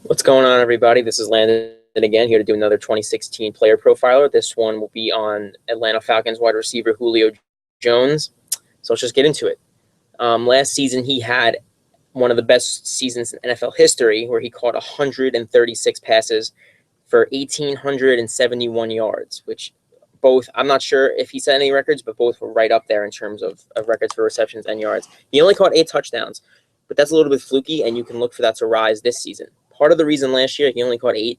What's going on, everybody? This is Landon again, here to do another 2016 player profiler. This one will be on Atlanta Falcons wide receiver Julio Jones. So let's just get into it. Last season, he had one of the best seasons in NFL history, where he caught 136 passes for 1,871 yards, which both, I'm not sure if he set any records, but both were right up there in terms of records for receptions and yards. He only caught 8 touchdowns, but that's a little bit fluky, and you can look for that to rise this season. Part of the reason last year he only caught 8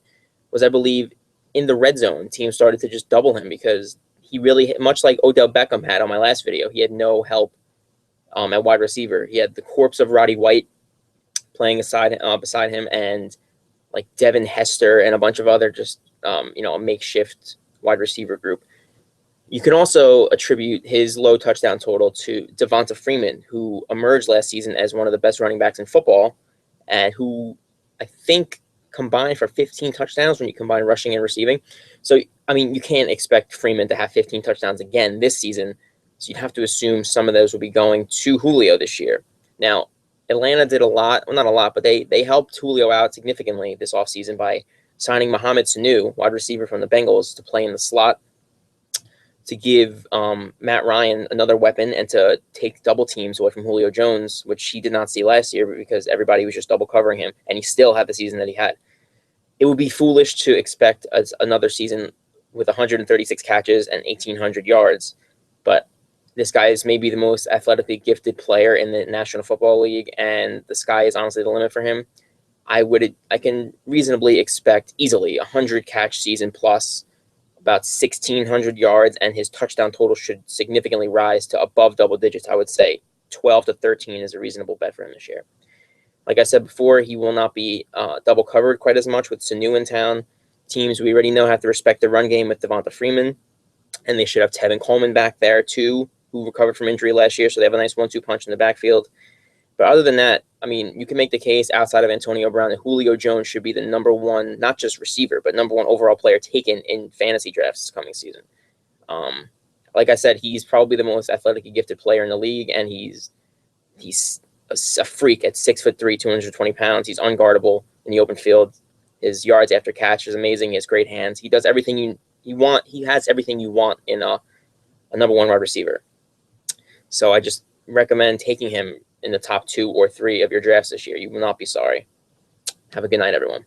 was, I believe, in the red zone, teams started to just double him because he really, much like Odell Beckham had on my last video, he had no help at wide receiver. He had the corpse of Roddy White playing beside him, and like Devin Hester and a bunch of other just a makeshift wide receiver group. You can also attribute his low touchdown total to Devonta Freeman, who emerged last season as one of the best running backs in football, and who I think combined for 15 touchdowns when you combine rushing and receiving. So, I mean, you can't expect Freeman to have 15 touchdowns again this season. So you'd have to assume some of those will be going to Julio this year. Now, Atlanta did a lot, well, not a lot, but they helped Julio out significantly this offseason by signing Mohamed Sanu, wide receiver from the Bengals, to play in the slot, to give Matt Ryan another weapon and to take double teams away from Julio Jones, which he did not see last year because everybody was just double covering him, and he still had the season that he had. It would be foolish to expect another season with 136 catches and 1,800 yards, but this guy is maybe the most athletically gifted player in the National Football League, and the sky is honestly the limit for him. I can reasonably expect easily 100-catch season plus, about 1,600 yards, and his touchdown total should significantly rise to above double digits. I would say 12 to 13 is a reasonable bet for him this year. Like I said before, he will not be double covered quite as much with Sanu in town. Teams we already know have to respect the run game with Devonta Freeman, and they should have Tevin Coleman back there too, who recovered from injury last year, so they have a nice 1-2 punch in the backfield. But other than that, I mean, you can make the case outside of Antonio Brown that Julio Jones should be the number one, not just receiver, but number one overall player taken in fantasy drafts this coming season. Like I said, he's probably the most athletically gifted player in the league, and he's a freak at 6'3", 220 pounds. He's unguardable in the open field. His yards after catch is amazing. He has great hands. He does everything you want. He has everything you want in a number one wide receiver. So I just recommend taking him in the top 2 or 3 of your drafts this year. You will not be sorry. Have a good night, everyone.